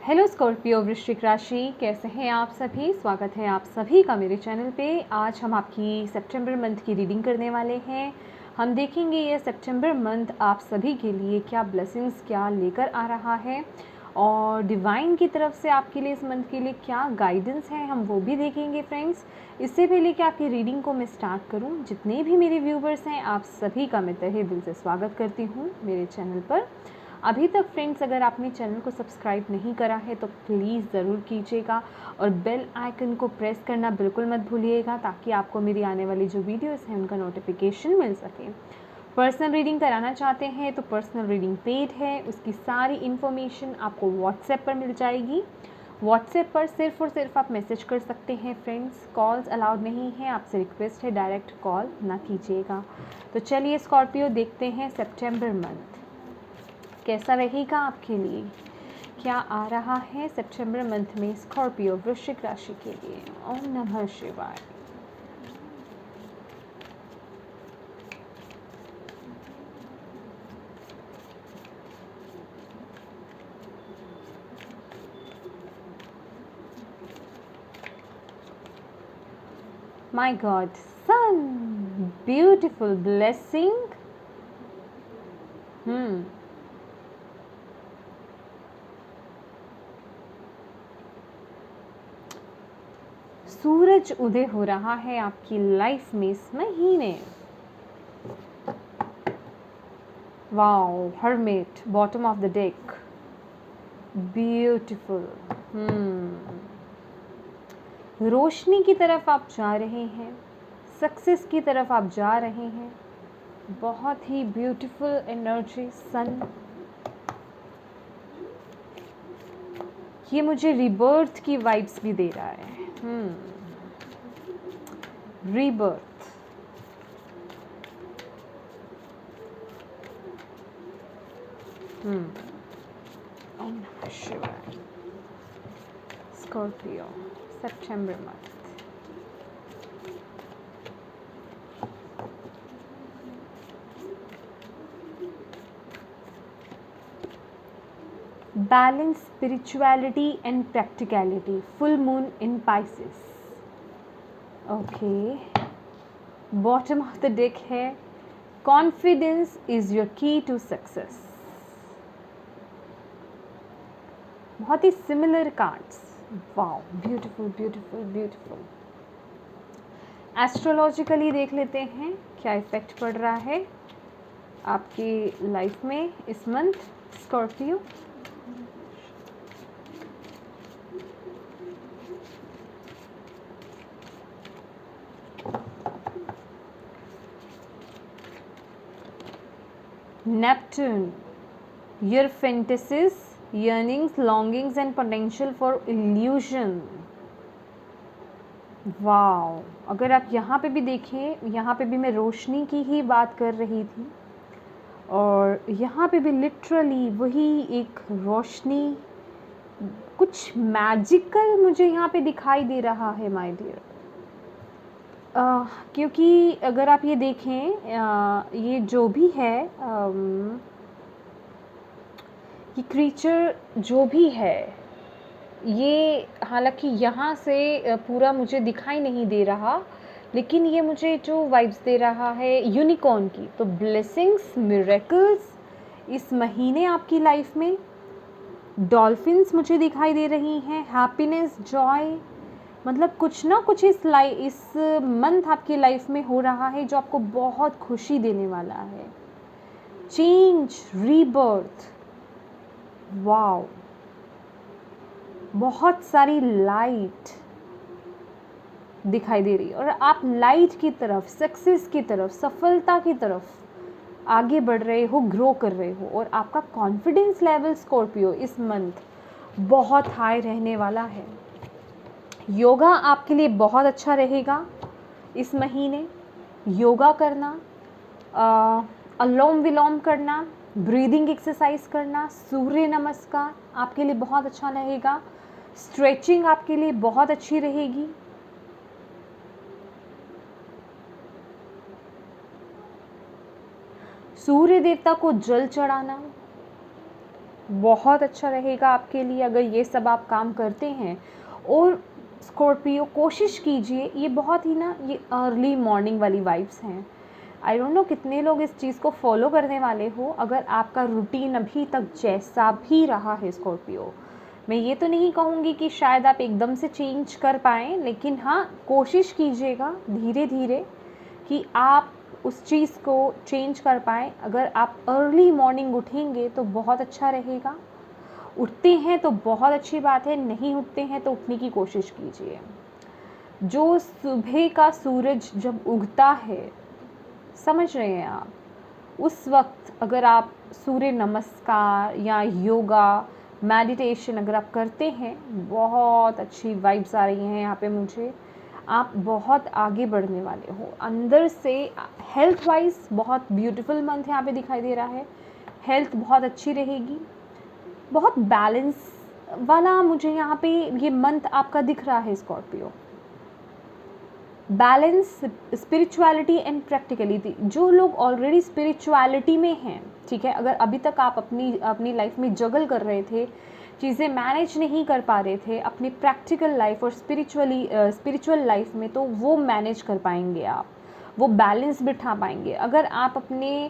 Hello Scorpio वृश्चिक राशि, कैसे हैं आप सभी। स्वागत है आप सभी का मेरे चैनल पे। आज हम आपकी सितंबर मंथ की रीडिंग करने वाले हैं। हम देखेंगे ये सितंबर मंथ आप सभी के लिए क्या ब्लेसिंग्स क्या लेकर आ रहा है और डिवाइन की तरफ से आपके लिए इस मंथ के लिए क्या गाइडेंस है, हम वो भी देखेंगे फ्रेंड्स। इससे पहले कि आपकी रीडिंग को मैं स्टार्ट करूं, जितने भी मेरे व्यूवर्स हैं आप सभी का मैं तहे दिल से स्वागत करती हूं मेरे चैनल पर। अभी तक फ्रेंड्स अगर आपने चैनल को सब्सक्राइब नहीं करा है तो प्लीज़ ज़रूर कीजिएगा और बेल आइकन को प्रेस करना बिल्कुल मत भूलिएगा, ताकि आपको मेरी आने वाली जो वीडियोस हैं उनका नोटिफिकेशन मिल सके। पर्सनल रीडिंग कराना चाहते हैं तो पर्सनल रीडिंग पेड है, उसकी सारी इन्फॉर्मेशन आपको व्हाट्सएप पर मिल जाएगी। व्हाट्सएप पर सिर्फ और सिर्फ आप मैसेज कर सकते हैं फ्रेंड्स, कॉल्स अलाउड नहीं है। आपसे रिक्वेस्ट है डायरेक्ट कॉल ना कीजिएगा। तो चलिए स्कॉर्पियो देखते हैं सितंबर मंथ कैसा रहेगा आपके लिए, क्या आ रहा है सितंबर मंथ में स्कॉर्पियो वृश्चिक राशि के लिए। ओम नमः शिवाय। My god, son, beautiful blessing. सूरज उदय हो रहा है आपकी लाइफ में इस महीने। Wow, hermit, bottom of the deck, beautiful. रोशनी की तरफ आप जा रहे हैं, सक्सेस की तरफ आप जा रहे हैं। बहुत ही ब्यूटीफुल एनर्जी सन। ये मुझे रीबर्थ की वाइब्स भी दे रहा है। रीबर्थ। ओम नमः शिवाय। Scorpio September month. Balance spirituality and practicality. Full moon in Pisces. Okay. Bottom of the deck है confidence is your key to success. बहुत ही similar cards. Wow, beautiful beautiful beautiful. Astrologically देख लेते हैं क्या इफेक्ट पड़ रहा है आपकी लाइफ में इस month Scorpio. Neptune, your fantasies, yearnings, longings and potential for illusion. Wow, अगर आप यहाँ पे भी देखें, यहाँ पे भी मैं रोशनी की ही बात कर रही थी और यहाँ पे भी लिटरली वही एक रोशनी, कुछ मैजिकल मुझे यहाँ पे दिखाई दे रहा है माय डियर। क्योंकि अगर आप ये देखें, ये जो भी है, ये क्रीचर जो भी है, ये हालांकि यहाँ से पूरा मुझे दिखाई नहीं दे रहा, लेकिन ये मुझे जो वाइब्स दे रहा है यूनिकॉर्न की। तो ब्लेसिंग्स, मिरेकल्स इस महीने आपकी लाइफ में। डॉल्फिन्स मुझे दिखाई दे रही हैं, हैप्पीनेस, जॉय, मतलब कुछ ना कुछ इस मंथ आपकी लाइफ में हो रहा है जो आपको बहुत खुशी देने वाला है। Change, rebirth. वाओ, बहुत सारी लाइट दिखाई दे रही है और आप लाइट की तरफ, सक्सेस की तरफ, सफलता की तरफ आगे बढ़ रहे हो, ग्रो कर रहे हो। और आपका कॉन्फिडेंस लेवल स्कॉर्पियो इस मंथ बहुत हाई रहने वाला है। योगा आपके लिए बहुत अच्छा रहेगा इस महीने। योगा करना, अनुलोम विलोम करना, ब्रीदिंग एक्सरसाइज करना, सूर्य नमस्कार आपके लिए बहुत अच्छा रहेगा। स्ट्रेचिंग आपके लिए बहुत अच्छी रहेगी। सूर्य देवता को जल चढ़ाना, बहुत अच्छा रहेगा आपके लिए अगर ये सब आप काम करते हैं। और स्कॉर्पियो कोशिश कीजिए, ये बहुत ही ना ये अर्ली मॉर्निंग वाली वाइब्स हैं। आई डोंट नो कितने लोग इस चीज़ को फॉलो करने वाले हो। अगर आपका रूटीन अभी तक जैसा भी रहा है स्कॉर्पियो, मैं ये तो नहीं कहूँगी कि शायद आप एकदम से चेंज कर पाएँ, लेकिन हाँ कोशिश कीजिएगा धीरे धीरे कि आप उस चीज़ को चेंज कर पाएँ। अगर आप अर्ली मॉर्निंग उठेंगे तो बहुत अच्छा रहेगा। उठते हैं तो बहुत अच्छी बात है, नहीं उठते हैं तो उठने की कोशिश कीजिए। जो सुबह का सूरज जब उगता है, समझ रहे हैं आप, उस वक्त अगर आप सूर्य नमस्कार या योगा मेडिटेशन अगर आप करते हैं, बहुत अच्छी वाइब्स आ रही हैं यहाँ पे मुझे। आप बहुत आगे बढ़ने वाले हो अंदर से। हेल्थ वाइज बहुत ब्यूटीफुल मंथ यहाँ पे दिखाई दे रहा है। हेल्थ बहुत अच्छी रहेगी, बहुत बैलेंस वाला मुझे यहाँ पे ये मंथ आपका दिख रहा है Scorpio. Balance, spirituality and practicality. जो लोग ऑलरेडी स्पिरिचुअलिटी में हैं, ठीक है, अगर अभी तक आप अपनी लाइफ में जगल कर रहे थे, चीज़ें मैनेज नहीं कर पा रहे थे अपनी प्रैक्टिकल लाइफ और स्पिरिचुअल लाइफ में, तो वो मैनेज कर पाएंगे आप, वो बैलेंस बिठा पाएंगे। अगर आप अपने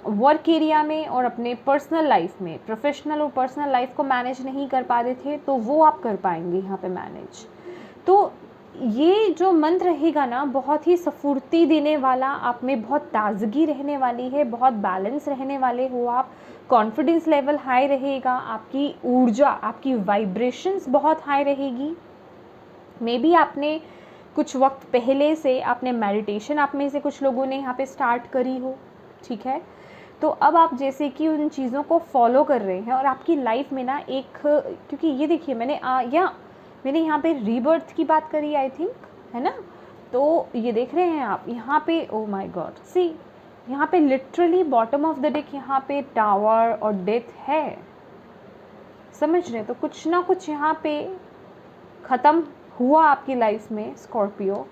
वर्क एरिया में और अपने पर्सनल लाइफ में, प्रोफेशनल और पर्सनल लाइफ को मैनेज नहीं कर पा रहे थे, तो वो आप कर पाएंगे यहाँ पे मैनेज। तो ये जो मंत्र रहेगा ना, बहुत ही स्फूर्ति देने वाला, आप में बहुत ताजगी रहने वाली है, बहुत बैलेंस रहने वाले हो आप। कॉन्फिडेंस लेवल हाई रहेगा, आपकी ऊर्जा, आपकी वाइब्रेशंस बहुत हाई रहेगी। मे बी आपने कुछ वक्त पहले से आपने मेडिटेशन, आप में से कुछ लोगों ने यहाँ पे स्टार्ट करी हो, ठीक है। तो अब आप जैसे कि उन चीज़ों को फॉलो कर रहे हैं और आपकी लाइफ में ना एक, क्योंकि ये देखिए मैंने यहाँ पे रीबर्थ की बात करी आई थिंक, है ना। तो ये देख रहे हैं आप यहाँ पे, ओ माय गॉड, सी यहाँ पे literally bottom of the deck यहाँ पे टावर और डेथ है, समझ रहे हैं। तो कुछ ना कुछ यहाँ पे ख़त्म हुआ आपकी लाइफ में स्कॉर्पियो।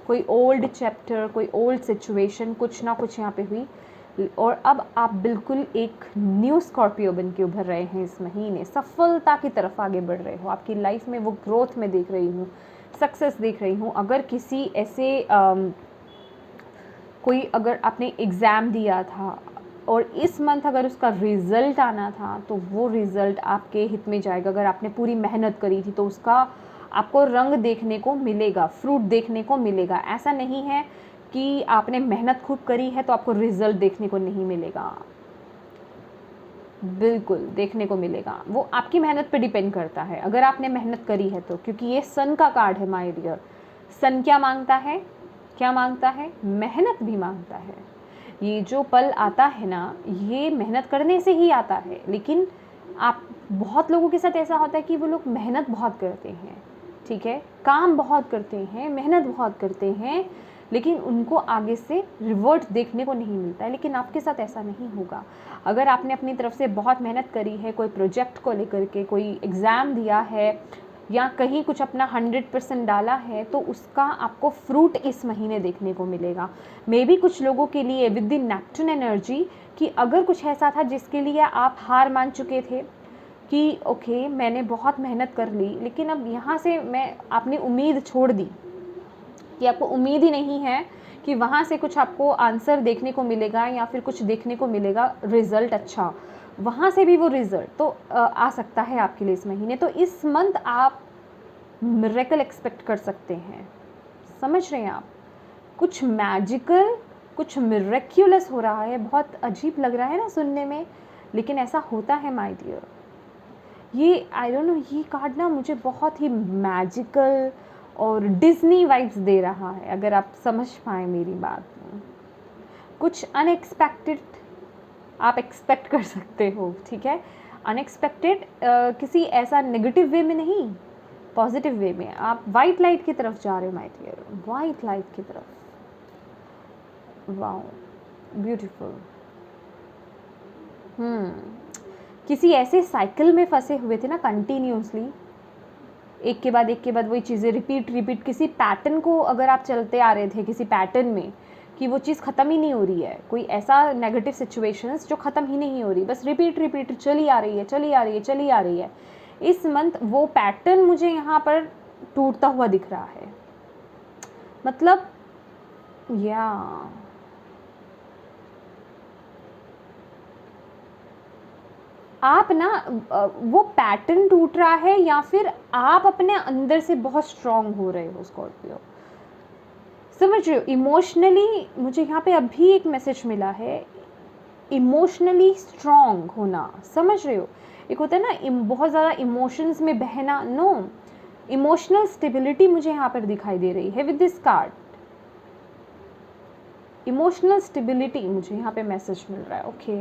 कोई ओल्ड चैप्टर, कोई ओल्ड सिचुएशन, कुछ ना कुछ यहाँ पे हुई, और अब आप बिल्कुल एक न्यू स्कॉर्पियो बन के उभर रहे हैं इस महीने। सफलता की तरफ आगे बढ़ रहे हो, आपकी लाइफ में वो ग्रोथ में देख रही हूँ, सक्सेस देख रही हूँ। अगर किसी ऐसे कोई, अगर आपने एग्ज़ाम दिया था और इस मंथ अगर उसका रिज़ल्ट आना था, तो वो रिज़ल्ट आपके हित में जाएगा। अगर आपने पूरी मेहनत करी थी तो उसका आपको रंग देखने को मिलेगा, फ्रूट देखने को मिलेगा। ऐसा नहीं है कि आपने मेहनत खूब करी है तो आपको रिज़ल्ट देखने को नहीं मिलेगा, बिल्कुल देखने को मिलेगा। वो आपकी मेहनत पे डिपेंड करता है, अगर आपने मेहनत करी है तो। क्योंकि ये सन का कार्ड है माय डियर। सन क्या मांगता है, क्या मांगता है? मेहनत भी मांगता है। ये जो पल आता है ना, ये मेहनत करने से ही आता है। लेकिन आप, बहुत लोगों के साथ ऐसा होता है कि वो लोग मेहनत बहुत करते हैं, ठीक है, काम बहुत करते हैं, मेहनत बहुत करते हैं, लेकिन उनको आगे से रिवर्ट देखने को नहीं मिलता है। लेकिन आपके साथ ऐसा नहीं होगा। अगर आपने अपनी तरफ से बहुत मेहनत करी है, कोई प्रोजेक्ट को लेकर के, कोई एग्ज़ाम दिया है या कहीं कुछ अपना 100% डाला है, तो उसका आपको फ्रूट इस महीने देखने को मिलेगा। मे बी कुछ लोगों के लिए विद द नेप्टून एनर्जी, कि अगर कुछ ऐसा था जिसके लिए आप हार मान चुके थे कि ओके मैंने बहुत मेहनत कर ली, लेकिन अब यहाँ से आपने उम्मीद छोड़ दी, कि आपको उम्मीद ही नहीं है कि वहाँ से कुछ आपको आंसर देखने को मिलेगा या फिर कुछ देखने को मिलेगा रिज़ल्ट अच्छा, वहाँ से भी वो रिज़ल्ट तो आ सकता है आपके लिए इस महीने। तो इस मंथ आप मिरेकल एक्सपेक्ट कर सकते हैं, समझ रहे हैं आप। कुछ मैजिकल, कुछ मिरेक्युलस हो रहा है। बहुत अजीब लग रहा है ना सुनने में, लेकिन ऐसा होता है माय डियर। ये आई डोंट नो, ये कार्ड ना मुझे बहुत ही मैजिकल और डिज़नी वाइब्स दे रहा है, अगर आप समझ पाएँ मेरी बात। कुछ अनएक्सपेक्टेड आप एक्सपेक्ट कर सकते हो, ठीक है। अनएक्सपेक्टेड किसी ऐसा नेगेटिव वे में नहीं, पॉजिटिव वे में। आप वाइट लाइट की तरफ जा रहे हो माय डियर, वाइट लाइट की तरफ। Wow, beautiful. किसी ऐसे साइकिल में फंसे हुए थे ना, कंटिन्यूसली एक के बाद वही चीज़ें रिपीट, किसी पैटर्न को अगर आप चलते आ रहे थे, किसी पैटर्न में कि वो चीज़ ख़त्म ही नहीं हो रही है, कोई ऐसा नेगेटिव सिचुएशंस जो ख़त्म ही नहीं हो रही, बस रिपीट चली आ रही है। इस मंथ वो पैटर्न मुझे यहाँ पर टूटता हुआ दिख रहा है। मतलब या आप ना वो पैटर्न टूट रहा है या फिर आप अपने अंदर से बहुत स्ट्रांग हो रहे हो स्कॉर्पियो, समझ रहे हो। इमोशनली मुझे यहाँ पे अभी एक मैसेज मिला है, इमोशनली स्ट्रांग होना, समझ रहे हो। एक होता है ना बहुत ज़्यादा इमोशंस में बहना, नो, इमोशनल स्टेबिलिटी मुझे यहाँ पर दिखाई दे रही है with this card. Emotional stability मुझे यहाँ पे मैसेज मिल रहा है। ओके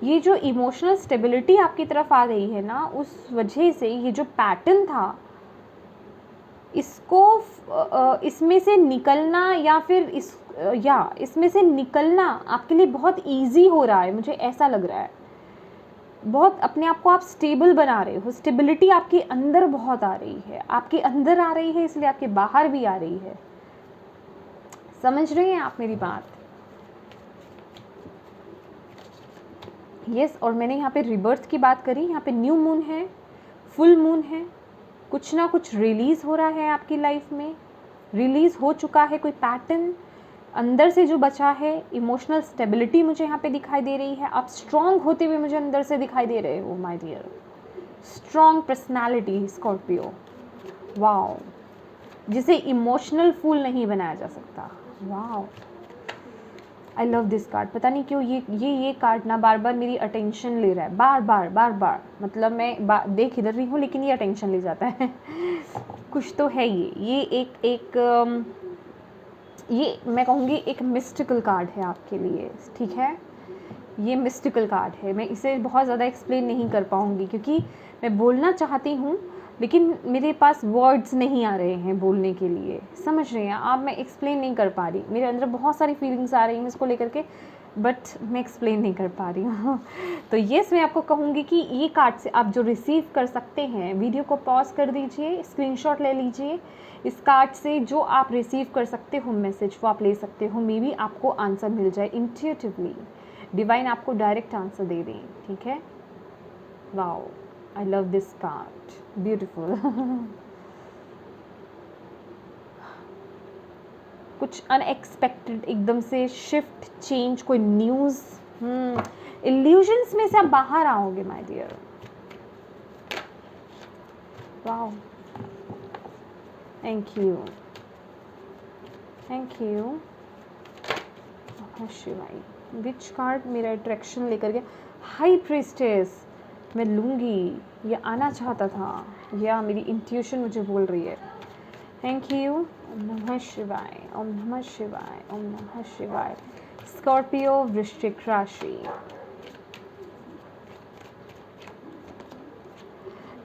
ये जो इमोशनल स्टेबिलिटी आपकी तरफ आ रही है ना, उस वजह से ये जो पैटर्न था इसको इसमें से निकलना या फिर इसमें से निकलना आपके लिए बहुत इजी हो रहा है, मुझे ऐसा लग रहा है। बहुत अपने आप को आप स्टेबल बना रहे हो, स्टेबिलिटी आपके अंदर बहुत आ रही है, आपके अंदर आ रही है इसलिए आपके बाहर भी आ रही है। समझ रहे हैं आप मेरी बात? यस। और मैंने यहाँ पे रिबर्थ की बात करी, यहाँ पे न्यू मून है, फुल मून है, कुछ ना कुछ रिलीज़ हो रहा है आपकी लाइफ में, रिलीज़ हो चुका है कोई पैटर्न अंदर से जो बचा है। इमोशनल स्टेबिलिटी मुझे यहाँ पे दिखाई दे रही है, आप स्ट्रॉन्ग होते हुए मुझे अंदर से दिखाई दे रहे हो my dear. Strong personality Scorpio, wow, जिसे इमोशनल फूल नहीं बनाया जा सकता। Wow, I love this card. पता नहीं क्यों ये कार्ड ना बार बार मेरी अटेंशन ले रहा है, बार बार मतलब मैं देख इधर रही हूँ लेकिन ये अटेंशन ले जाता है कुछ तो है ये एक ये मैं कहूँगी एक मिस्टिकल कार्ड है आपके लिए, ठीक है। ये मिस्टिकल कार्ड है, मैं इसे बहुत ज़्यादा एक्सप्लेन नहीं कर पाऊँगी क्योंकि मैं बोलना चाहती हूँ लेकिन मेरे पास वर्ड्स नहीं आ रहे हैं बोलने के लिए, समझ रहे हैं आप। मैं एक्सप्लेन नहीं कर पा रही, मेरे अंदर बहुत सारी फीलिंग्स आ रही हैं इसको लेकर के, बट मैं एक्सप्लेन नहीं कर पा रही हूँ तो येस, मैं आपको कहूँगी कि ये कार्ड से आप जो रिसीव कर सकते हैं, वीडियो को पॉज कर दीजिए, स्क्रीनशॉट ले लीजिए। इस कार्ड से जो आप रिसीव कर सकते हो मैसेज वो आप ले सकते हो, मे बी आपको आंसर मिल जाए इंट्यूटिवली, डिवाइन आपको डायरेक्ट आंसर दे दें, ठीक है। Wow, I love this card, beautiful कुछ अनएक्सपेक्टेड, एकदम से शिफ्ट, चेंज, कोई न्यूज़, इल्यूजन्स में से आप बाहर आओगे my dear. Wow, thank you Shivai. Which card मेरा अट्रैक्शन लेकर गया? हाई प्रीस्टेस, मैं लूँगी, ये आना चाहता था, या मेरी इंट्यूशन मुझे बोल रही है। Thank you. ओम नमः शिवाय, ओम नमः शिवाय, ओम नमः शिवाय। स्कॉर्पियो, वृश्चिक राशि।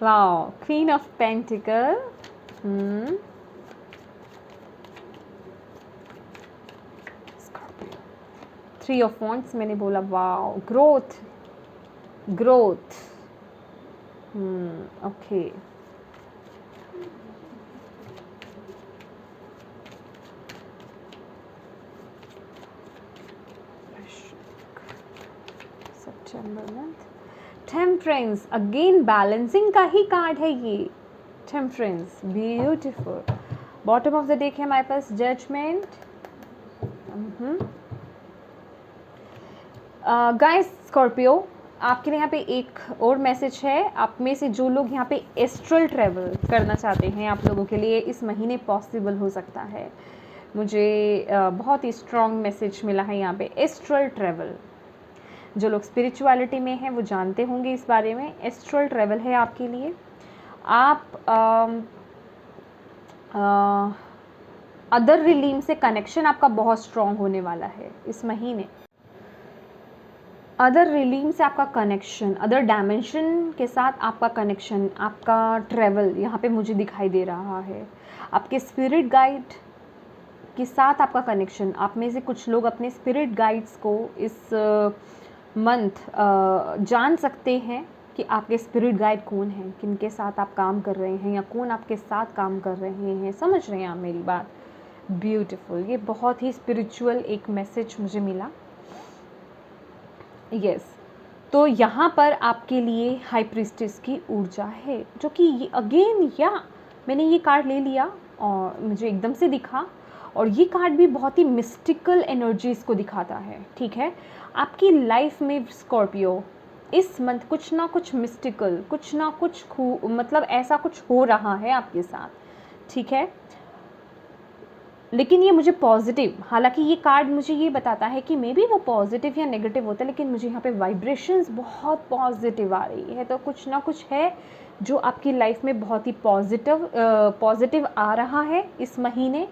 Wow, queen of pentacle, three of wands मैंने बोला। Wow, growth, okay. सितंबर मंथ, टेम्परेंस, अगेन बैलेंसिंग का ही कार्ड है ये, temperance, beautiful. Bottom of the deck है हमारे पास जजमेंट। गाइस, स्कॉर्पियो, आपके लिए यहाँ पे एक और मैसेज है। आप में से जो लोग यहाँ पे एस्ट्रल ट्रैवल करना चाहते हैं, आप लोगों के लिए इस महीने पॉसिबल हो सकता है। मुझे बहुत ही स्ट्रॉन्ग मैसेज मिला है यहाँ पे, एस्ट्रल ट्रैवल। जो लोग स्पिरिचुअलिटी में हैं वो जानते होंगे इस बारे में। एस्ट्रल ट्रैवल है आपके लिए। आप अदर रिलीम से कनेक्शन आपका बहुत स्ट्रॉन्ग होने वाला है इस महीने। अदर रिलीम से आपका कनेक्शन, अदर डायमेंशन के साथ आपका कनेक्शन, आपका ट्रैवल यहाँ पे मुझे दिखाई दे रहा है। आपके स्पिरिट गाइड के साथ आपका कनेक्शन। आप में से कुछ लोग अपने स्पिरिट गाइड्स को इस मंथ जान सकते हैं, कि आपके स्पिरिट गाइड कौन हैं, किनके साथ आप काम कर रहे हैं या कौन आपके साथ काम कर रहे हैं। समझ रहे हैं आप मेरी बात? ब्यूटीफुल, ये बहुत ही स्पिरिचुअल एक मैसेज मुझे मिला। यस, तो यहाँ पर आपके लिए हाई प्रीस्टेस की ऊर्जा है, जो कि अगेन या मैंने ये कार्ड ले लिया और मुझे एकदम से दिखा, और ये कार्ड भी बहुत ही मिस्टिकल एनर्जीज़ को दिखाता है। ठीक है, आपकी लाइफ में स्कॉर्पियो इस मंथ कुछ ना कुछ मिस्टिकल, कुछ ना कुछ मतलब ऐसा कुछ हो रहा है आपके साथ। ठीक है, लेकिन ये मुझे पॉजिटिव, हालांकि ये कार्ड मुझे ये बताता है कि मे बी वो पॉजिटिव या नेगेटिव होता है, लेकिन मुझे यहाँ पे वाइब्रेशंस बहुत पॉजिटिव आ रही है। तो कुछ ना कुछ है जो आपकी लाइफ में बहुत ही पॉजिटिव आ रहा है इस महीने।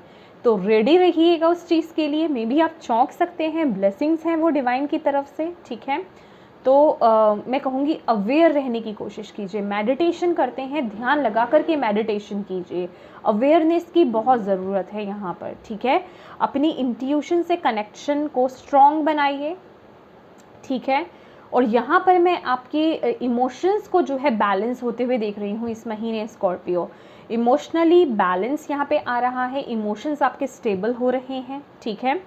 तो रेडी रहिएगा उस चीज़ के लिए। मे बी आप चौंक सकते हैं, ब्लेसिंग्स हैं वो डिवाइन की तरफ से। ठीक है, तो मैं कहूँगी अवेयर रहने की कोशिश कीजिए। मेडिटेशन करते हैं, ध्यान लगा करके मेडिटेशन कीजिए। अवेयरनेस की बहुत ज़रूरत है यहाँ पर। ठीक है, अपनी इंट्यूशन से कनेक्शन को स्ट्रॉन्ग बनाइए। ठीक है, और यहाँ पर मैं आपके इमोशंस को जो है बैलेंस होते हुए देख रही हूँ इस महीने। स्कॉर्पियो इमोशनली बैलेंस यहाँ पे आ रहा है, इमोशंस आपके स्टेबल हो रहे हैं। ठीक है,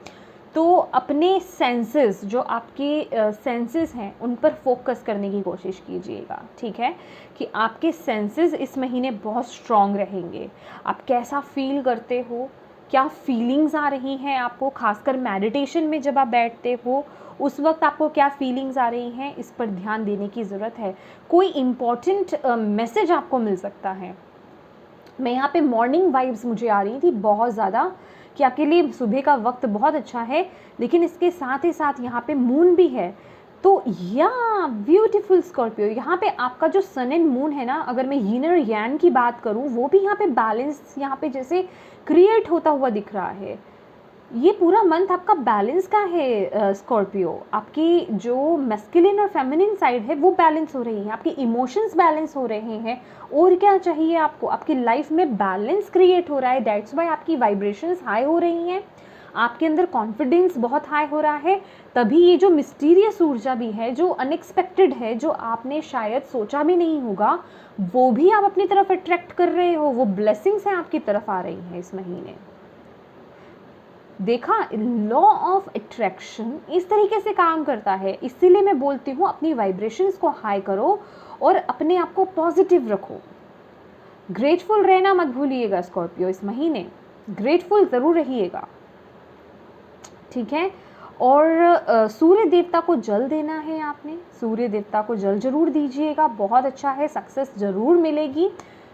तो अपने सेंसेस, जो आपके सेंसेस हैं उन पर फोकस करने की कोशिश कीजिएगा। ठीक है, कि आपके सेंसेस इस महीने बहुत स्ट्रॉन्ग रहेंगे। आप कैसा फील करते हो, क्या फीलिंग्स आ रही हैं आपको, खासकर मेडिटेशन में जब आप बैठते हो उस वक्त आपको क्या फीलिंग्स आ रही हैं, इस पर ध्यान देने की ज़रूरत है। कोई इम्पॉर्टेंट मैसेज आपको मिल सकता है। मैं यहाँ पे मॉर्निंग वाइब्स मुझे आ रही थी बहुत ज़्यादा, कि आपके लिए सुबह का वक्त बहुत अच्छा है, लेकिन इसके साथ ही साथ यहाँ पे मून भी है। तो या ब्यूटीफुल स्कॉर्पियो, यहाँ पे आपका जो सन एंड मून है ना, अगर मैं यिन और यांग की बात करूँ, वो भी यहाँ पे बैलेंस यहाँ पे जैसे क्रिएट होता हुआ दिख रहा है। ये पूरा मंथ आपका बैलेंस का है स्कॉर्पियो। आपकी जो मैस्कुलिन और फेमिनिन साइड है वो बैलेंस हो रही है, आपके इमोशंस बैलेंस हो रहे हैं। और क्या चाहिए आपको, आपकी लाइफ में बैलेंस क्रिएट हो रहा है। दैट्स वाई आपकी वाइब्रेशंस हाई हो रही हैं, आपके अंदर कॉन्फिडेंस बहुत हाई हो रहा है। तभी ये जो मिस्टीरियस ऊर्जा भी है, जो अनएक्सपेक्टेड है, जो आपने शायद सोचा भी नहीं होगा, वो भी आप अपनी तरफ अट्रैक्ट कर रहे हो। वो ब्लेसिंग्स हैं आपकी तरफ आ रही हैं इस महीने। देखा, लॉ ऑफ अट्रैक्शन इस तरीके से काम करता है। इसीलिए मैं बोलती हूँ अपनी वाइब्रेशंस को हाई करो और अपने आप को पॉजिटिव रखो। ग्रेटफुल रहना मत भूलिएगा स्कॉर्पियो इस महीने, ग्रेटफुल ज़रूर रहिएगा। ठीक है, और सूर्य देवता को जल देना है आपने, सूर्य देवता को जल जरूर दीजिएगा, बहुत अच्छा है, सक्सेस ज़रूर मिलेगी,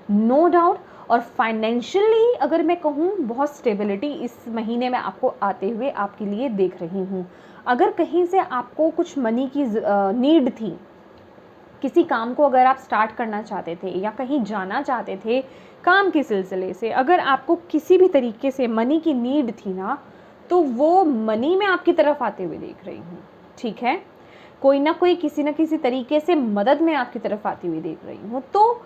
नो डाउट। और फाइनेंशियली अगर मैं कहूँ, बहुत स्टेबिलिटी इस महीने में आपको आते हुए आपके लिए देख रही हूँ। अगर कहीं से आपको कुछ मनी की नीड थी, किसी काम को अगर आप स्टार्ट करना चाहते थे या कहीं जाना चाहते थे काम के सिलसिले से, अगर आपको किसी भी तरीके से मनी की नीड थी ना, तो वो मनी मैं आपकी तरफ आते हुए देख रही हूँ। ठीक है, कोई ना कोई किसी न किसी तरीके से मदद मैं आपकी तरफ आती हुई देख रही हूँ। तो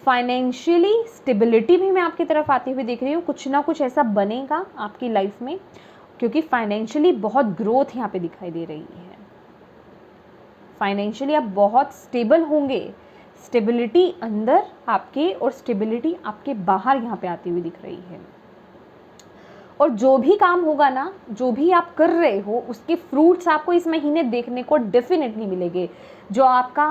फाइनेंशियली स्टेबिलिटी भी मैं आपकी तरफ आती हुई देख रही हूँ। कुछ ना कुछ ऐसा बनेगा आपकी लाइफ में, क्योंकि फाइनेंशियली बहुत ग्रोथ यहाँ पे दिखाई दे रही है। फाइनेंशियली आप बहुत स्टेबल होंगे, स्टेबिलिटी अंदर आपके और स्टेबिलिटी आपके बाहर यहाँ पे आती हुई दिख रही है। और जो भी काम होगा ना, जो भी आप कर रहे हो, उसके फ्रूट्स आपको इस महीने देखने को डेफिनेटली मिलेंगे। जो आपका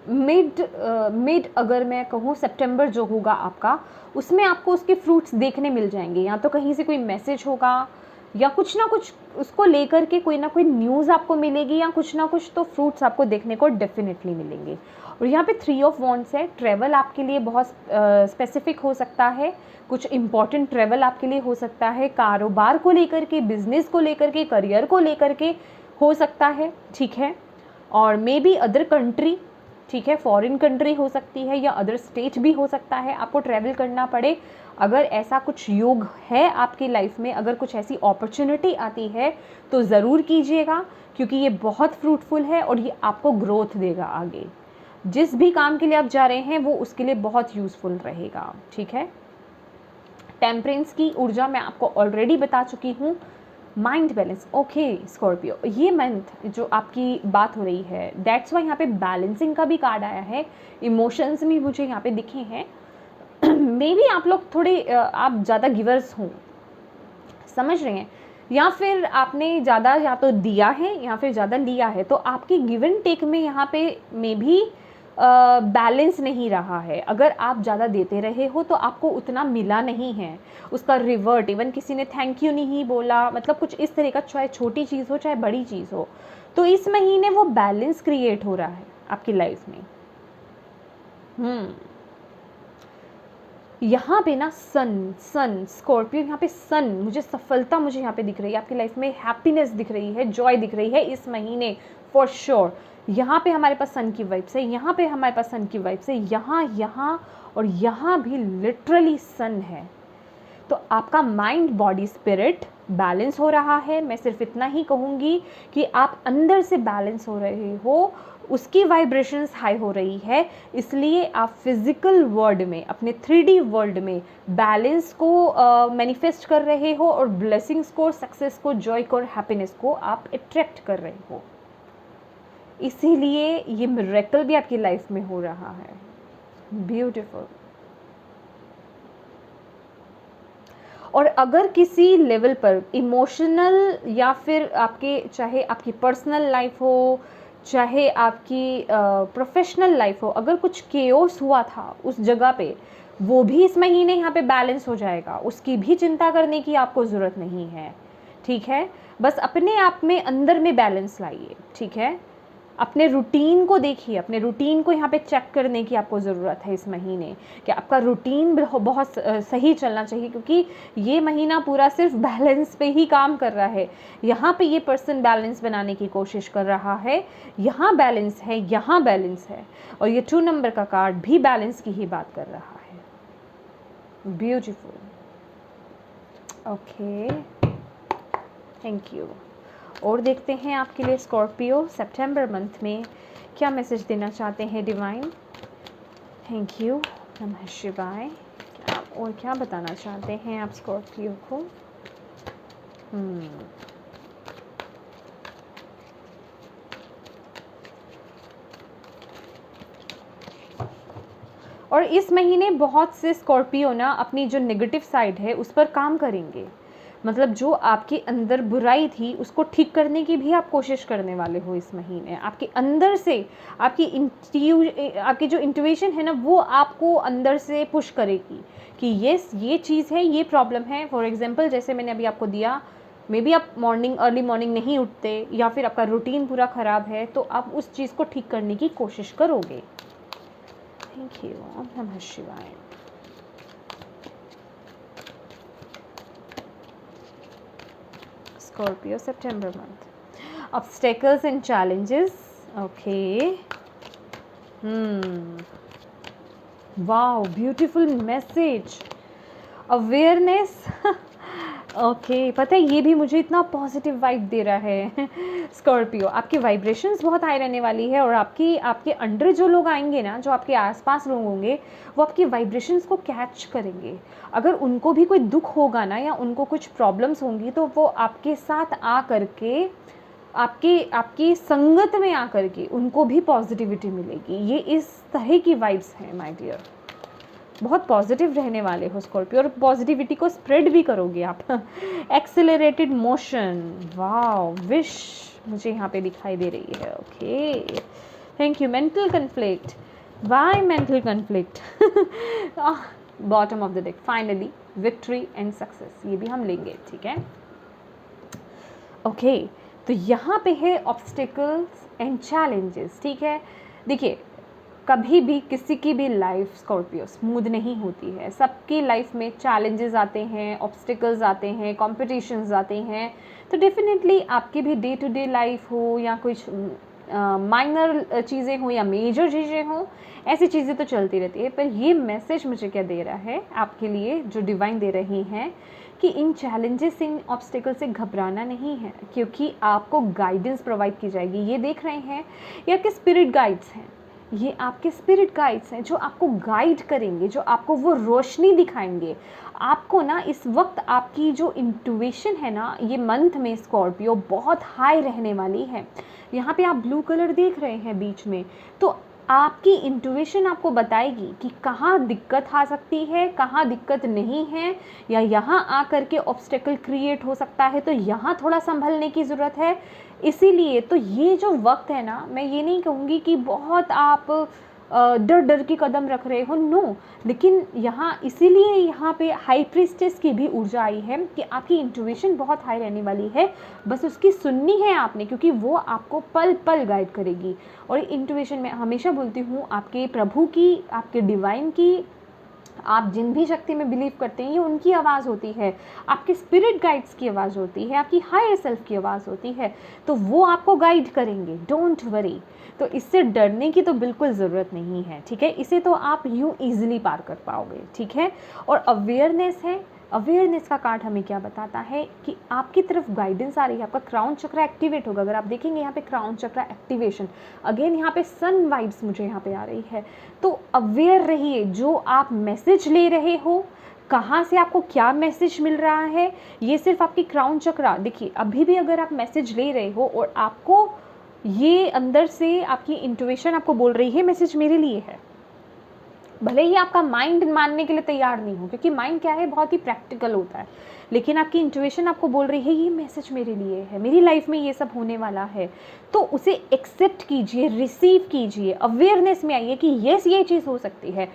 मिड अगर मैं कहूँ सितंबर जो होगा आपका, उसमें आपको उसके फ्रूट्स देखने मिल जाएंगे। या तो कहीं से कोई मैसेज होगा या कुछ ना कुछ उसको लेकर के कोई ना कोई न्यूज़ आपको मिलेगी, या कुछ ना कुछ तो फ्रूट्स आपको देखने को डेफिनेटली मिलेंगे। और यहाँ पे 3 ऑफ वॉन्ड्स है। ट्रैवल आपके लिए बहुत स्पेसिफिक हो सकता है, कुछ इम्पॉर्टेंट ट्रैवल आपके लिए हो सकता है, कारोबार को लेकर के, बिजनेस को लेकर के, करियर को लेकर के हो सकता है। ठीक है, और मे बी अदर कंट्री, ठीक है, फॉरेन कंट्री हो सकती है या अदर स्टेट भी हो सकता है, आपको ट्रैवल करना पड़े। अगर ऐसा कुछ योग है आपकी लाइफ में, अगर कुछ ऐसी अपॉर्चुनिटी आती है तो ज़रूर कीजिएगा, क्योंकि ये बहुत फ्रूटफुल है और ये आपको ग्रोथ देगा आगे। जिस भी काम के लिए आप जा रहे हैं वो उसके लिए बहुत यूज़फुल रहेगा। ठीक है, टेम्परेंस की ऊर्जा मैं आपको ऑलरेडी बता चुकी हूँ। Mind balance. ओके स्कॉर्पियो, ये मंथ जो आपकी बात हो रही है, दैट्स वाई यहाँ पे बैलेंसिंग का भी कार्ड आया है, इमोशंस भी मुझे यहाँ पे दिखे हैं। मे बी आप लोग थोड़े आप ज़्यादा गिवर्स हों, समझ रहे हैं, या फिर आपने ज़्यादा या तो दिया है या फिर ज़्यादा लिया है, तो आपकी गिव एंड टेक में यहाँ पे मे भी बैलेंस नहीं रहा है। अगर आप ज़्यादा देते रहे हो तो आपको उतना मिला नहीं है, उसका रिवर्ट, इवन किसी ने थैंक यू नहीं बोला, मतलब कुछ इस तरह का, चाहे छोटी चीज़ हो चाहे बड़ी चीज़ हो। तो इस महीने वो बैलेंस क्रिएट हो रहा है आपकी लाइफ में। यहाँ पे ना सन स्कॉर्पियो, यहाँ पे सन, मुझे सफलता मुझे यहाँ पे दिख रही है, आपकी लाइफ में हैप्पीनेस दिख रही है, जॉय दिख रही है इस महीने फॉर श्योर। यहाँ पे हमारे पास सन की वाइब्स है, यहाँ पे हमारे पास सन की वाइब्स है, यहाँ और यहाँ भी लिटरली सन है। तो आपका माइंड बॉडी स्पिरिट बैलेंस हो रहा है। मैं सिर्फ इतना ही कहूँगी कि आप अंदर से बैलेंस हो रहे हो, उसकी वाइब्रेशंस हाई हो रही है, इसलिए आप फिजिकल वर्ल्ड में, अपने 3D वर्ल्ड में बैलेंस को मैनिफेस्ट कर रहे हो, और ब्लेसिंग्स को, सक्सेस को, जॉय को और हैप्पीनेस को आप अट्रैक्ट कर रहे हो। इसीलिए ये मिरेकल भी आपकी लाइफ में हो रहा है। ब्यूटीफुल। और अगर किसी लेवल पर इमोशनल या फिर आपके, चाहे आपकी पर्सनल लाइफ हो चाहे आपकी प्रोफेशनल लाइफ हो, अगर कुछ केओस हुआ था उस जगह पे, वो भी इस महीने यहाँ पे बैलेंस हो जाएगा। उसकी भी चिंता करने की आपको ज़रूरत नहीं है, ठीक है। बस अपने आप में अंदर में बैलेंस लाइए, ठीक है। अपने रूटीन को देखिए, अपने रूटीन को यहाँ पे चेक करने की आपको ज़रूरत है इस महीने, कि आपका रूटीन बहुत सही चलना चाहिए, क्योंकि ये महीना पूरा सिर्फ बैलेंस पे ही काम कर रहा है। यहाँ पे ये पर्सन बैलेंस बनाने की कोशिश कर रहा है, यहाँ बैलेंस है, यहाँ बैलेंस है, और ये 2 नंबर का कार्ड भी बैलेंस की ही बात कर रहा है। ब्यूटीफुल। Okay, thank you. और देखते हैं आपके लिए स्कॉर्पियो सितंबर मंथ में क्या मैसेज देना चाहते हैं डिवाइन। थैंक यू, नमः शिवाय। और क्या बताना चाहते हैं आप स्कॉर्पियो को? और इस महीने बहुत से स्कॉर्पियो ना अपनी जो नेगेटिव साइड है उस पर काम करेंगे। मतलब जो आपके अंदर बुराई थी उसको ठीक करने की भी आप कोशिश करने वाले हो इस महीने। आपके अंदर से आपकी जो इंट्यूशन है ना, वो आपको अंदर से पुश करेगी कि यस, ये चीज़ है, ये प्रॉब्लम है। फॉर एग्जांपल, जैसे मैंने अभी आपको दिया, मे बी आप अर्ली मॉर्निंग नहीं उठते, या फिर आपका रूटीन पूरा ख़राब है, तो आप उस चीज़ को ठीक करने की कोशिश करोगे। थैंक यू, नमः शिवाय। Scorpio September month. Obstacles and challenges. Okay. Wow, beautiful message. Awareness. Okay पता है, ये भी मुझे इतना पॉजिटिव वाइब दे रहा है। स्कॉर्पियो, आपकी वाइब्रेशंस बहुत हाई रहने वाली है, और आपके अंडर जो लोग आएंगे ना, जो आपके आसपास लोग होंगे, वो आपकी वाइब्रेशंस को कैच करेंगे। अगर उनको भी कोई दुख होगा ना, या उनको कुछ प्रॉब्लम्स होंगी, तो वो आपके साथ आ करके, आपकी संगत में आ करके उनको भी पॉजिटिविटी मिलेगी। ये इस तरह की वाइब्स हैं माय डियर। बहुत पॉजिटिव रहने वाले हो स्कॉर्पियो, और पॉजिटिविटी को स्प्रेड भी करोगे आप। एक्सेलरेटेड मोशन, वाओ, विश मुझे यहाँ पे दिखाई दे रही है। Okay, thank you. Mental conflict, why mental conflict? Bottom of the deck, finally victory and success, ये भी हम लेंगे, ठीक है। ओके, तो यहाँ पे है ऑब्स्टिकल्स एंड चैलेंजेस, ठीक है। देखिए, कभी भी किसी की भी लाइफ स्कॉर्पियो स्मूथ नहीं होती है। सबकी लाइफ में चैलेंजेस आते हैं, ऑब्स्टिकल्स आते हैं, कॉम्पिटिशन्स आते हैं। तो डेफिनेटली आपकी भी डे टू डे लाइफ हो, या कुछ माइनर चीज़ें हो या मेजर चीज़ें हो, ऐसी चीज़ें तो चलती रहती है। पर ये मैसेज मुझे क्या दे रहा है आपके लिए, जो डिवाइन दे रही हैं, कि इन चैलेंजेस, इन ऑब्स्टिकल से घबराना नहीं है, क्योंकि आपको गाइडेंस प्रोवाइड की जाएगी। ये देख रहे हैं या कि स्पिरिट गाइड्स हैं, ये आपके स्पिरिट गाइड्स हैं जो आपको गाइड करेंगे, जो आपको वो रोशनी दिखाएंगे। आपको ना इस वक्त आपकी जो इंट्यूशन है ना, ये मंथ में स्कॉर्पियो बहुत हाई रहने वाली है। यहाँ पे आप ब्लू कलर देख रहे हैं बीच में, तो आपकी इंट्यूशन आपको बताएगी कि कहाँ दिक्कत आ सकती है, कहाँ दिक्कत नहीं है, या यहाँ आकर के ऑब्स्टेकल क्रिएट हो सकता है, तो यहाँ थोड़ा संभलने की ज़रूरत है। इसीलिए तो ये जो वक्त है ना, मैं ये नहीं कहूँगी कि बहुत आप डर डर के कदम रख रहे हो, नो, लेकिन यहाँ इसीलिए यहाँ पे हाई प्रीस्टेस की भी ऊर्जा आई है कि आपकी इंट्यूशन बहुत हाई रहने वाली है, बस उसकी सुननी है आपने, क्योंकि वो आपको पल पल गाइड करेगी। और इंट्यूशन मैं हमेशा बोलती हूँ, आपके प्रभु की, आपके डिवाइन की, आप जिन भी शक्ति में बिलीव करते हैं, ये उनकी आवाज़ होती है, आपके स्पिरिट गाइड्स की आवाज़ होती है, आपकी हायर सेल्फ की आवाज़ होती है, तो वो आपको गाइड करेंगे, डोंट वरी। तो इससे डरने की तो बिल्कुल ज़रूरत नहीं है, ठीक है, इसे तो आप यूँ ईजिली पार कर पाओगे, ठीक है। और अवेयरनेस है, अवेयरनेस का कार्ड हमें क्या बताता है कि आपकी तरफ गाइडेंस आ रही है, आपका क्राउन चक्र एक्टिवेट होगा। अगर आप देखेंगे यहाँ पे क्राउन चक्र एक्टिवेशन, अगेन यहाँ पे सन वाइब्स मुझे यहाँ पे आ रही है। तो अवेयर रहिए, जो आप मैसेज ले रहे हो, कहाँ से आपको क्या मैसेज मिल रहा है, ये सिर्फ आपकी क्राउन चक्र, देखिए अभी भी अगर आप मैसेज ले रहे हो और आपको ये अंदर से आपकी इंट्यूशन आपको बोल रही है मैसेज मेरे लिए है, भले ही आपका माइंड मानने के लिए तैयार नहीं हो, क्योंकि माइंड क्या है, बहुत ही प्रैक्टिकल होता है, लेकिन आपकी इंट्यूशन आपको बोल रही है ये मैसेज मेरे लिए है, मेरी लाइफ में ये सब होने वाला है, तो उसे एक्सेप्ट कीजिए, रिसीव कीजिए, अवेयरनेस में आइए कि यस ये चीज़ हो सकती है।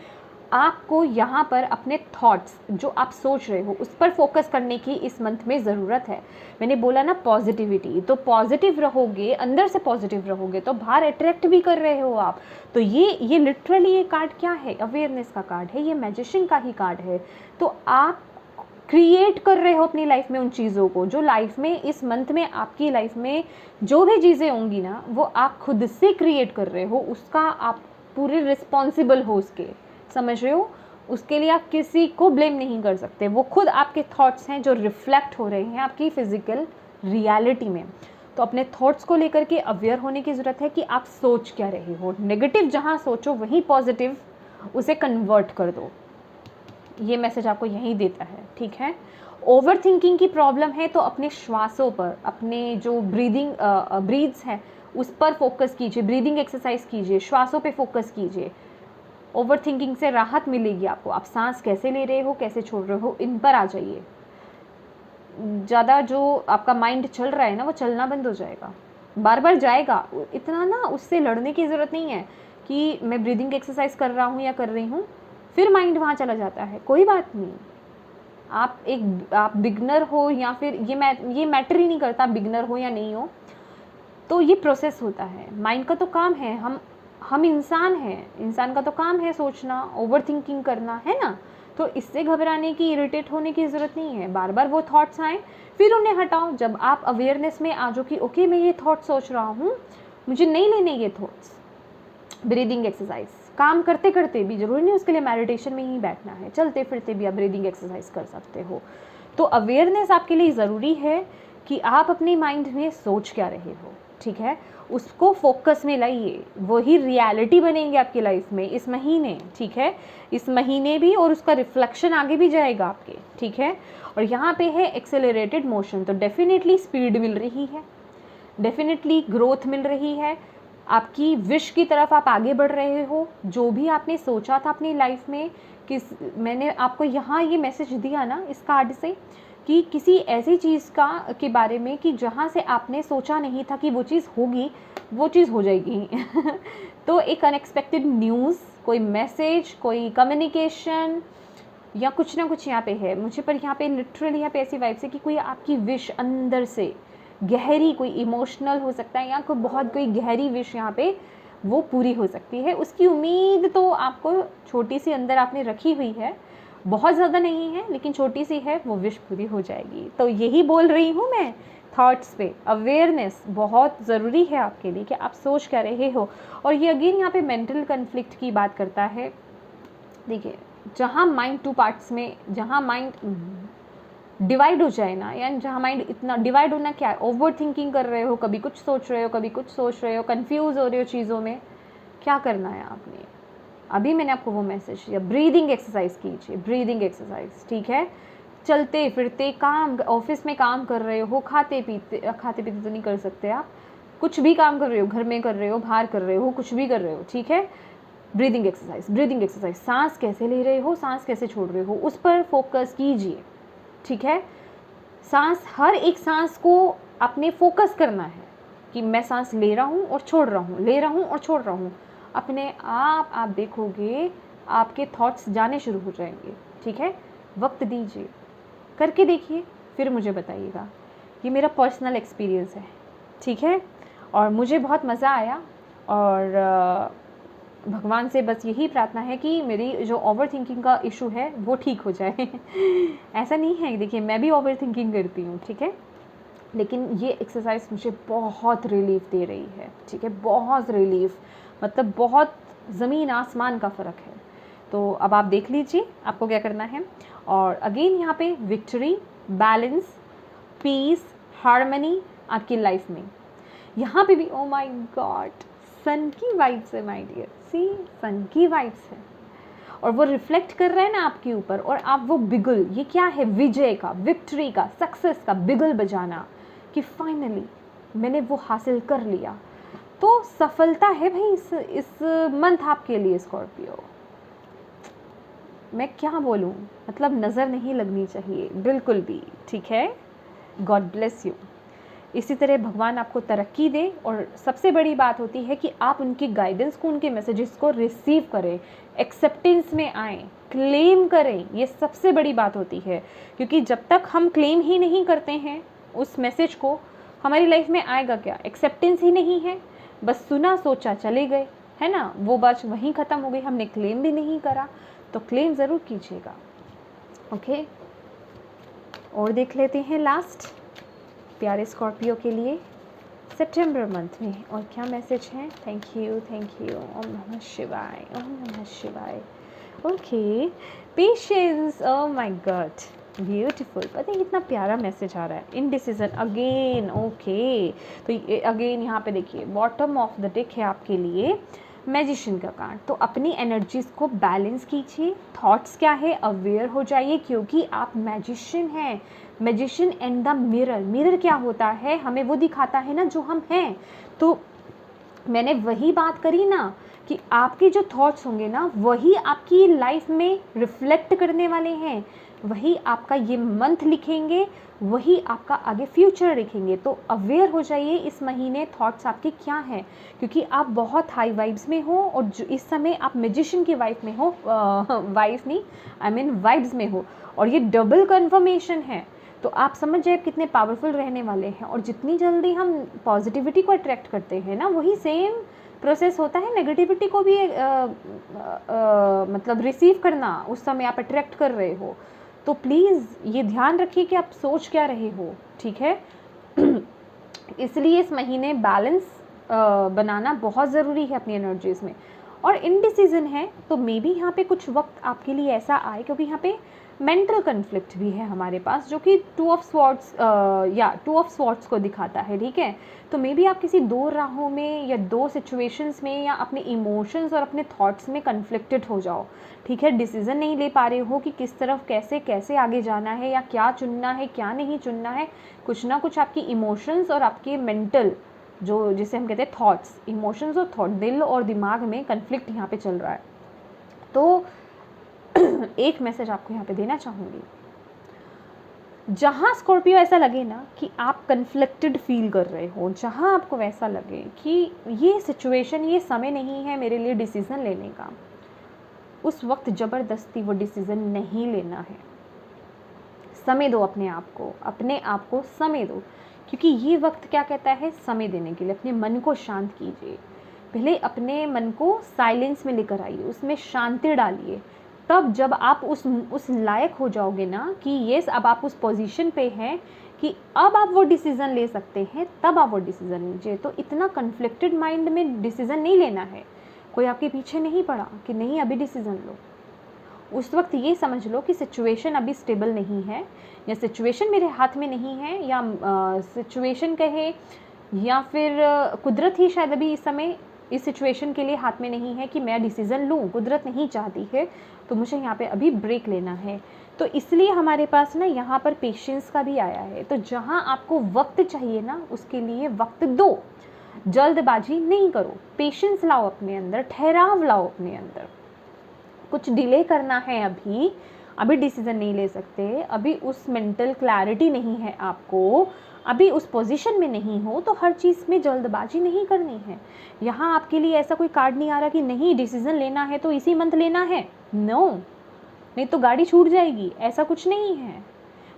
आपको यहाँ पर अपने थॉट्स जो आप सोच रहे हो उस पर फोकस करने की इस मंथ में ज़रूरत है। मैंने बोला ना पॉजिटिविटी, तो पॉजिटिव रहोगे, अंदर से पॉजिटिव रहोगे तो बाहर अट्रैक्ट भी कर रहे हो आप। तो ये लिटरली ये कार्ड क्या है, अवेयरनेस का कार्ड है, ये मैजिशियन का ही कार्ड है। तो आप क्रिएट कर रहे हो अपनी लाइफ में उन चीज़ों को, जो लाइफ में इस मंथ में आपकी लाइफ में जो भी चीज़ें होंगी ना, वो आप खुद से क्रिएट कर रहे हो, उसका आप पूरे रिस्पॉन्सिबल हो उसके, समझ रहे हो, उसके लिए आप किसी को ब्लेम नहीं कर सकते, वो खुद आपके थॉट्स हैं जो रिफ्लेक्ट हो रहे हैं आपकी फिजिकल रियलिटी में। तो अपने थॉट्स को लेकर के अवेयर होने की ज़रूरत है कि आप सोच क्या रहे हो, नेगेटिव जहाँ सोचो वहीं पॉजिटिव उसे कन्वर्ट कर दो, ये मैसेज आपको यही देता है, ठीक है। ओवर थिंकिंग की प्रॉब्लम है तो अपने श्वासों पर, अपने जो ब्रीथ्स हैं उस पर फोकस कीजिए, ब्रीदिंग एक्सरसाइज कीजिए, श्वासों पे फोकस कीजिए, ओवर थिंकिंग से राहत मिलेगी आपको। आप सांस कैसे ले रहे हो, कैसे छोड़ रहे हो, इन पर आ जाइए। ज़्यादा जो आपका माइंड चल रहा है ना, वो चलना बंद हो जाएगा, बार बार जाएगा, इतना ना उससे लड़ने की ज़रूरत नहीं है कि मैं ब्रीदिंग एक्सरसाइज कर रहा हूँ या कर रही हूँ फिर माइंड वहाँ चला जाता है, कोई बात नहीं। आप बिगनर हो या फिर ये मैटर ही नहीं करता बिगनर हो या नहीं हो, तो ये प्रोसेस होता है, माइंड का तो काम है, हम इंसान हैं, इंसान का तो काम है सोचना, ओवर थिंकिंग करना, है ना। तो इससे घबराने की, इरिटेट होने की ज़रूरत नहीं है। बार बार वो थॉट्स आएँ फिर उन्हें हटाओ। जब आप अवेयरनेस में आ जाओ कि ओके मैं ये थॉट सोच रहा हूँ, मुझे नहीं लेने ये थॉट्स, ब्रीदिंग एक्सरसाइज काम करते करते भी, जरूरी नहीं उसके लिए मेडिटेशन में ही बैठना है, चलते फिरते भी आप ब्रीदिंग एक्सरसाइज कर सकते हो। तो अवेयरनेस आपके लिए ज़रूरी है कि आप अपने माइंड में सोच क्या रहे हो, ठीक है, उसको फोकस में लाइए, वही रियलिटी बनेंगे आपकी लाइफ में इस महीने, ठीक है, इस महीने भी, और उसका रिफ्लेक्शन आगे भी जाएगा आपके, ठीक है। और यहाँ पे है एक्सेलरेटेड मोशन, तो डेफिनेटली स्पीड मिल रही है, डेफिनेटली ग्रोथ मिल रही है, आपकी विश की तरफ आप आगे बढ़ रहे हो। जो भी आपने सोचा था अपनी लाइफ में, कि मैंने आपको यहाँ ये मैसेज दिया ना इस कार्ड से, कि किसी ऐसी चीज़ के बारे में कि जहाँ से आपने सोचा नहीं था कि वो चीज़ होगी, वो चीज़ हो जाएगी तो एक अनएक्सपेक्टेड न्यूज़, कोई मैसेज, कोई कम्युनिकेशन या कुछ ना कुछ यहाँ पे है मुझे, पर यहाँ पे लिटरली यहाँ पे ऐसी वाइब्स है कि कोई आपकी विश अंदर से गहरी, कोई इमोशनल हो सकता है या कोई गहरी विश यहाँ पे वो पूरी हो सकती है। उसकी उम्मीद तो आपको छोटी सी अंदर आपने रखी हुई है, बहुत ज़्यादा नहीं है लेकिन छोटी सी है, वो विश पूरी हो जाएगी। तो यही बोल रही हूँ मैं, थॉट्स पे अवेयरनेस बहुत ज़रूरी है आपके लिए कि आप सोच क्या रहे हो। और ये अगेन यहाँ पे मेंटल कन्फ्लिक्ट की बात करता है। देखिए, जहाँ माइंड टू पार्ट्स में, जहाँ माइंड डिवाइड हो जाए ना, यानी जहाँ माइंड इतना डिवाइड होना क्या है, ओवर थिंकिंग कर रहे हो, कभी कुछ सोच रहे हो, कभी कुछ सोच रहे हो, कंफ्यूज हो रहे हो चीज़ों में, क्या करना है आपने, अभी मैंने आपको वो मैसेज दिया, ब्रीदिंग एक्सरसाइज कीजिए, ब्रीदिंग एक्सरसाइज, ठीक है। चलते फिरते काम, ऑफिस में काम कर रहे हो, खाते पीते तो नहीं कर सकते आप, कुछ भी काम कर रहे हो, घर में कर रहे हो, बाहर कर रहे हो, कुछ भी कर रहे हो, ठीक है। ब्रीदिंग एक्सरसाइज, ब्रीदिंग एक्सरसाइज, सांस कैसे ले रहे हो, सांस कैसे छोड़ रहे हो, उस पर फोकस कीजिए, ठीक है। सांस, हर एक सांस को आपने फोकस करना है कि मैं सांस ले रहा हूँ और छोड़ रहा हूँ, ले रहा हूँ और छोड़ रहा हूँ। अपने आप देखोगे आपके थॉट्स जाने शुरू हो जाएंगे, ठीक है। वक्त दीजिए, करके देखिए, फिर मुझे बताइएगा। ये मेरा पर्सनल एक्सपीरियंस है, ठीक है। और मुझे बहुत मज़ा आया, और भगवान से बस यही प्रार्थना है कि मेरी जो ओवर थिंकिंग का इशू है वो ठीक हो जाए। ऐसा नहीं है, देखिए मैं भी ओवर थिंकिंग करती हूँ, ठीक है, लेकिन ये एक्सरसाइज मुझे बहुत रिलीफ दे रही है, ठीक है, बहुत रिलीफ, मतलब बहुत ज़मीन आसमान का फ़र्क है। तो अब आप देख लीजिए आपको क्या करना है। और अगेन यहाँ पे विक्ट्री, बैलेंस, पीस, हार्मनी आपकी लाइफ में, यहाँ पे भी ओ माय गॉड सन की वाइब्स है माय डियर, सी सन की वाइब्स है, और वो रिफ्लेक्ट कर रहा है ना आपके ऊपर, और आप वो बिगुल, ये क्या है, विजय का, विक्ट्री का, सक्सेस का बिगुल बजाना कि फाइनली मैंने वो हासिल कर लिया। तो सफलता है भाई इस मंथ आपके लिए स्कॉर्पियो, मैं क्या बोलूँ, मतलब नज़र नहीं लगनी चाहिए बिल्कुल भी, ठीक है। God bless you. इसी तरह भगवान आपको तरक्की दे, और सबसे बड़ी बात होती है कि आप उनकी गाइडेंस को, उनके मैसेजेस को रिसीव करें, एक्सेप्टेंस में आएँ, क्लेम करें, ये सबसे बड़ी बात होती है। क्योंकि जब तक हम क्लेम ही नहीं करते हैं उस मैसेज को, हमारी लाइफ में आएगा क्या, एक्सेप्टेंस ही नहीं है, बस सुना सोचा चले गए, है ना, वो बात वहीं ख़त्म हो गई, हमने क्लेम भी नहीं करा। तो क्लेम ज़रूर कीजिएगा, ओके। और देख लेते हैं लास्ट प्यारे स्कॉर्पियो के लिए सितंबर मंथ में, और क्या मैसेज है। थैंक यू, ओम नमः शिवाय, ओम नमः शिवाय। Okay, patience, oh my God beautiful, पता है कितना प्यारा मैसेज आ रहा है। इनडिसीजन अगेन, ओके, तो अगेन यहाँ पे देखिए बॉटम ऑफ द डेक है आपके लिए मैजिशियन का कार्ड। तो अपनी एनर्जीज़ को बैलेंस कीजिए, थॉट्स क्या है अवेयर हो जाइए, क्योंकि आप मैजिशियन हैं। Magician and the mirror, mirror क्या होता है, हमें वो दिखाता है ना जो हम हैं। तो मैंने वही बात करी ना कि आपके जो थॉट्स होंगे ना वही आपकी लाइफ में रिफ्लेक्ट करने वाले हैं, वही आपका ये मंथ लिखेंगे, वही आपका आगे फ्यूचर लिखेंगे। तो अवेयर हो जाइए इस महीने थॉट्स आपके क्या हैं, क्योंकि आप बहुत हाई वाइब्स में हो, और जो इस समय आप मैजिशियन की वाइफ में हो, वाइफ नहीं आई मीन वाइब्स में हो, और ये डबल कन्फर्मेशन है। तो आप समझ जाए कितने पावरफुल रहने वाले हैं। और जितनी जल्दी हम पॉजिटिविटी को अट्रैक्ट करते हैं ना, वही सेम प्रोसेस होता है नेगेटिविटी को भी मतलब रिसीव करना, उस समय आप अट्रैक्ट कर रहे हो। तो प्लीज़ ये ध्यान रखिए कि आप सोच क्या रहे हो, ठीक है। इसलिए इस महीने बैलेंस बनाना बहुत ज़रूरी है अपनी एनर्जीज़ में। और इनडिसीजन है तो मे बी यहाँ पे कुछ वक्त आपके लिए ऐसा आए, क्योंकि यहाँ पे मेंटल कन्फ्लिक्ट भी है हमारे पास, जो कि टू ऑफ स्वॉर्ड्स को दिखाता है, ठीक है। तो मे बी आप किसी दो राहों में या दो सिचुएशंस में या अपने इमोशंस और अपने थॉट्स में कन्फ्लिक्टेड हो जाओ, ठीक है। डिसीज़न नहीं ले पा रहे हो कि किस तरफ कैसे कैसे आगे जाना है, या क्या चुनना है क्या नहीं चुनना है। कुछ ना कुछ आपकी इमोशंस और आपके मेंटल, जो जिसे हम कहते हैं थॉट्स, इमोशंस और थॉट, दिल और दिमाग में कन्फ्लिक्ट यहाँ पे चल रहा है। तो एक मैसेज आपको यहाँ पे देना चाहूँगी, जहाँ स्कॉर्पियो ऐसा लगे ना कि आप कन्फ्लिक्टेड फील कर रहे हो, जहाँ आपको वैसा लगे कि ये सिचुएशन, ये समय नहीं है मेरे लिए डिसीज़न लेने का, उस वक्त ज़बरदस्ती वो डिसीज़न नहीं लेना है। समय दो अपने आप को समय दो, क्योंकि ये वक्त क्या कहता है, समय देने के लिए अपने मन को शांत कीजिए। पहले अपने मन को साइलेंस में लेकर आइए, उसमें शांति डालिए। तब जब आप उस लायक हो जाओगे ना कि येस अब आप उस पोजीशन पे हैं कि अब आप वो डिसीज़न ले सकते हैं, तब आप वो डिसीज़न लीजिए। तो इतना कन्फ्लिक्टेड माइंड में डिसीज़न नहीं लेना है। कोई आपके पीछे नहीं पड़ा कि नहीं अभी डिसीज़न लो। उस वक्त ये समझ लो कि सिचुएशन अभी स्टेबल नहीं है, या सिचुएशन मेरे हाथ में नहीं है, या सिचुएशन कहे या फिर कुदरत ही शायद अभी इस समय इस सिचुएशन के लिए हाथ में नहीं है कि मैं डिसीज़न लूँ, कुदरत नहीं चाहती है तो मुझे यहाँ पे अभी ब्रेक लेना है। तो इसलिए हमारे पास ना यहाँ पर पेशेंस का भी आया है। तो जहाँ आपको वक्त चाहिए ना, उसके लिए वक्त दो, जल्दबाजी नहीं करो, पेशेंस लाओ अपने अंदर, ठहराव लाओ अपने अंदर। कुछ डिले करना है, अभी डिसीज़न नहीं ले सकते, अभी उस मेंटल क्लैरिटी नहीं है आपको, अभी उस पोजीशन में नहीं हो, तो हर चीज़ में जल्दबाजी नहीं करनी है। यहाँ आपके लिए ऐसा कोई कार्ड नहीं आ रहा कि नहीं डिसीज़न लेना है तो इसी मंथ लेना है, नो, नहीं तो गाड़ी छूट जाएगी, ऐसा कुछ नहीं है।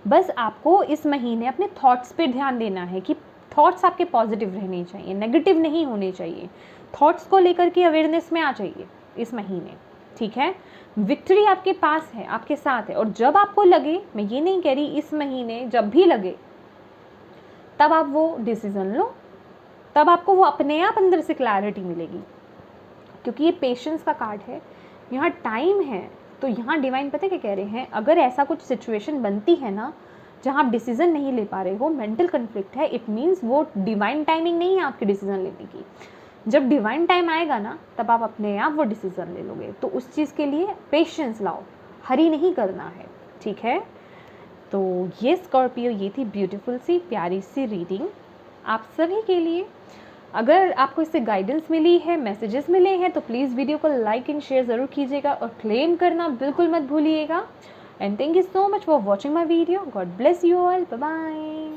बस आपको इस महीने अपने थॉट्स पे ध्यान देना है कि थॉट्स आपके पॉजिटिव रहने चाहिए, नेगेटिव नहीं होने चाहिए। थॉट्स को लेकर के अवेयरनेस में आ जाइए इस महीने, ठीक है। विक्ट्री आपके पास है, आपके साथ है। और जब आपको लगे, मैं ये नहीं कह रही इस महीने, जब भी लगे तब आप वो डिसीज़न लो, तब आपको वो अपने आप अंदर से क्लैरिटी मिलेगी। क्योंकि ये पेशेंस का कार्ड है, यहाँ टाइम है। तो यहाँ डिवाइन पता है क्या कह रहे हैं, अगर ऐसा कुछ सिचुएशन बनती है ना जहाँ आप डिसीज़न नहीं ले पा रहे हो, मेंटल कन्फ्लिक्ट है, इट मीन्स वो डिवाइन टाइमिंग नहीं है आपके डिसीज़न लेने की। जब डिवाइन टाइम आएगा ना, तब आप अपने आप वो डिसीज़न ले लोगे। तो उस चीज़ के लिए पेशेंस लाओ, हरी नहीं करना है, ठीक है। तो ये स्कॉर्पियो, ये थी ब्यूटीफुल सी प्यारी सी रीडिंग आप सभी के लिए। अगर आपको इससे गाइडेंस मिली है, मैसेजेस मिले हैं, तो प्लीज़ वीडियो को लाइक एंड शेयर ज़रूर कीजिएगा और क्लेम करना बिल्कुल मत भूलिएगा। And thank you so much for watching my video. God bless you all, bye bye.